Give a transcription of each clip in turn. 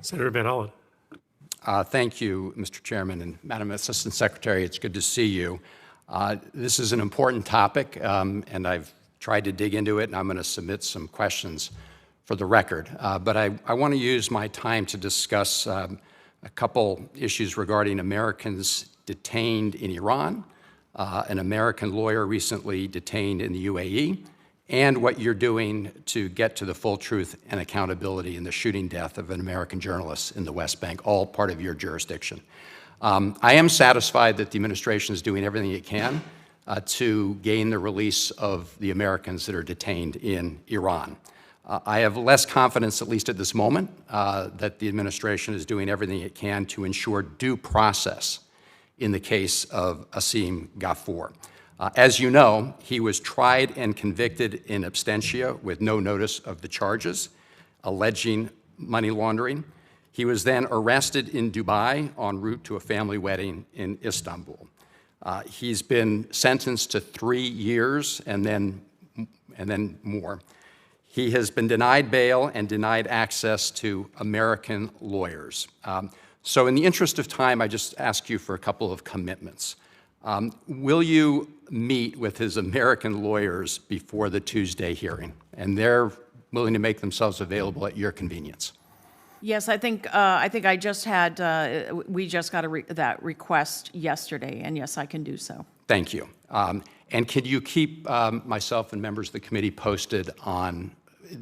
Senator Van Hollen. Thank you, Mr. Chairman, and Madam Assistant Secretary, it's good to see you. This is an important topic, and I've tried to dig into it, and I'm going to submit some questions for the record. But I want to use my time to discuss a couple issues regarding Americans detained in Iran, an American lawyer recently detained in the UAE, and what you're doing to get to the full truth and accountability in the shooting death of an American journalist in the West Bank, all part of your jurisdiction. I am satisfied that the administration is doing everything it can to gain the release of the Americans that are detained in Iran. I have less confidence, at least at this moment, that the administration is doing everything it can to ensure due process in the case of Asim Ghafoor. As you know, he was tried and convicted in absentia with no notice of the charges alleging money laundering. He was then arrested in Dubai en route to a family wedding in Istanbul. He's been sentenced to 3 years and then more. He has been denied bail and denied access to American lawyers. So in the interest of time, I just ask you for a couple of commitments. Will you meet with his American lawyers before the Tuesday hearing? And they're willing to make themselves available at your convenience. Yes, I think I just had, we just got that request yesterday, and yes, I can do so. Thank you. And can you keep myself and members of the committee posted on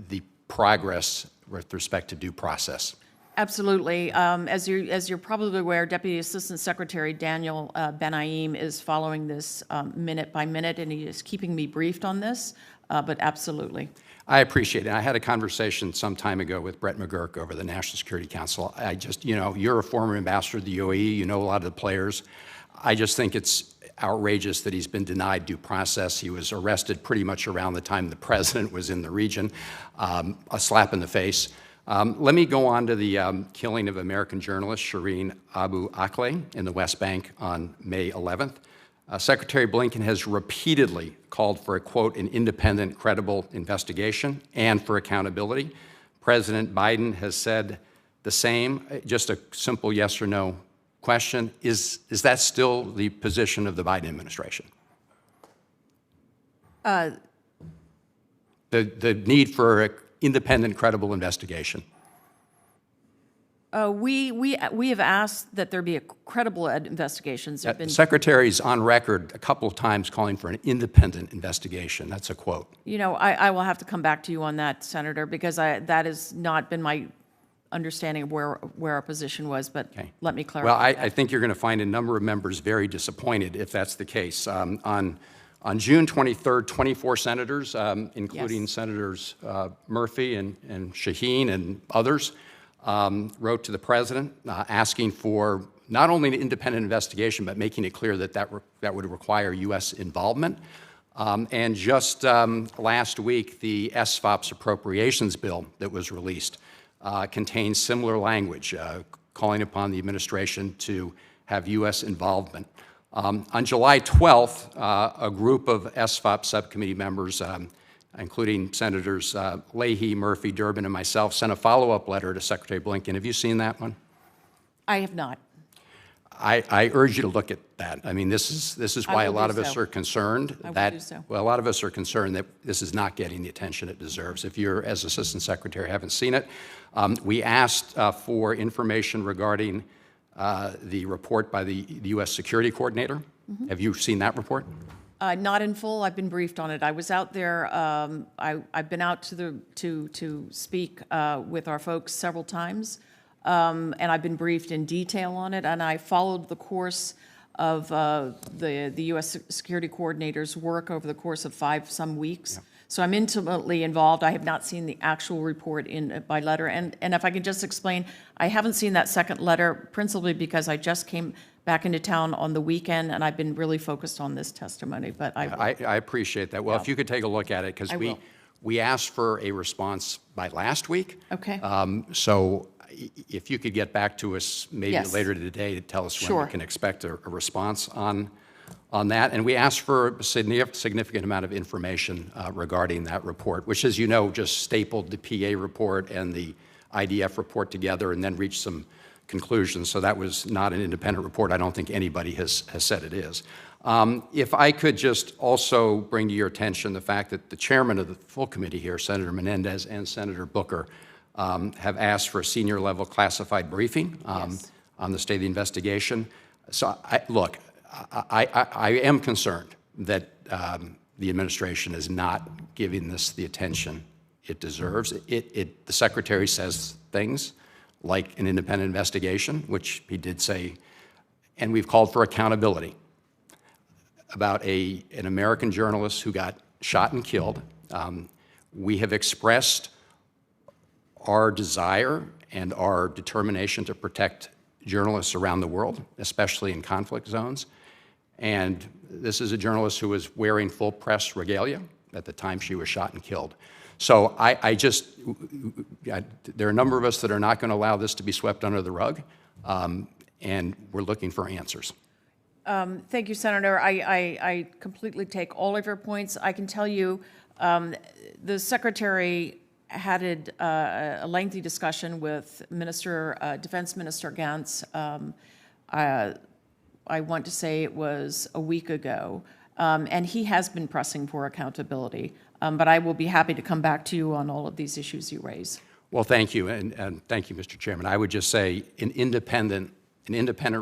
the progress with respect to due process? Absolutely. As you're probably aware, Deputy Assistant Secretary Daniel Benaim is following this minute by minute, and he is keeping me briefed on this, but absolutely. I appreciate it. I had a conversation some time ago with Brett McGurk over the National Security Council. You're a former ambassador to the UAE, you know a lot of the players. I just think it's outrageous that he's been denied due process. He was arrested pretty much around the time the president was in the region, a slap in the face. Let me go on to the killing of American journalist Shireen Abu Akleh in the West Bank on May 11th. Secretary Blinken has repeatedly called for a, quote, an independent, credible investigation and for accountability. President Biden has said the same. Just a simple yes or no question. Is that still the position of the Biden administration? The need for an independent, credible investigation. We have asked that there be a credible investigations. The Secretary's on record a couple of times calling for an independent investigation. That's a quote. You know, I will have to come back to you on that, Senator, because that has not been my understanding of where our position was, but okay. Let me clarify. Well, I think you're going to find a number of members very disappointed if that's the case. On June 23rd, 24 senators, including yes. Senators Murphy and Shaheen and others, wrote to the president asking for not only an independent investigation, but making it clear that that would require U.S. involvement. And just last week, the SFOP's appropriations bill that was released contains similar language, calling upon the administration to have U.S. involvement. On July 12th, a group of SFOP subcommittee members, including Senators Leahy, Murphy, Durbin, and myself, sent a follow-up letter to Secretary Blinken. Have you seen that one? I have not. I urge you to look at that. I mean, this is why a lot of us are concerned well, a lot of us are concerned that this is not getting the attention it deserves. If you're, as Assistant Secretary, haven't seen it, we asked for information regarding the report by the U.S. Security Coordinator. Mm-hmm. Have you seen that report? Not in full. I've been briefed on it. I was out there. I've been out to speak with our folks several times, and I've been briefed in detail on it. And I followed the course of the U.S. Security Coordinator's work over the course of 5-some weeks. Yeah. So I'm intimately involved. I have not seen the actual report by letter. And if I could just explain, I haven't seen that second letter principally because I just came back into town on the weekend, and I've been really focused on this testimony. But I appreciate that. Well, yeah. If you could take a look at it, because we asked for a response by last week. Okay. So if you could get back to us maybe yes. later today to tell us sure. when we can expect a response on that. And we asked for a significant amount of information regarding that report, which, as you know, just stapled the PA report and the IDF report together and then reached some conclusions. So that was not an independent report. I don't think anybody has said it is. If I could just also bring to your attention the fact that the chairman of the full committee here, Senator Menendez and Senator Booker, have asked for a senior level classified briefing on the state of the investigation. So look, I am concerned that the administration is not giving this the attention it deserves. The secretary says things like an independent investigation, which he did say, and we've called for accountability about an American journalist who got shot and killed. We have expressed our desire and our determination to protect journalists around the world, especially in conflict zones. And this is a journalist who was wearing full press regalia at the time she was shot and killed. So there are a number of us that are not going to allow this to be swept under the rug, and we're looking for answers. Thank you, Senator. I completely take all of your points. I can tell you the Secretary had a lengthy discussion with Defense Minister Gantz. I want to say it was a week ago, and he has been pressing for accountability. But I will be happy to come back to you on all of these issues you raise. Well, thank you, and thank you, Mr. Chairman. I would just say an independent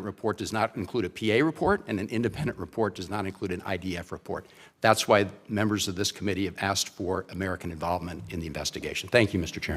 report does not include a PA report, and an independent report does not include an IDF report. That's why members of this committee have asked for American involvement in the investigation. Thank you, Mr. Chairman.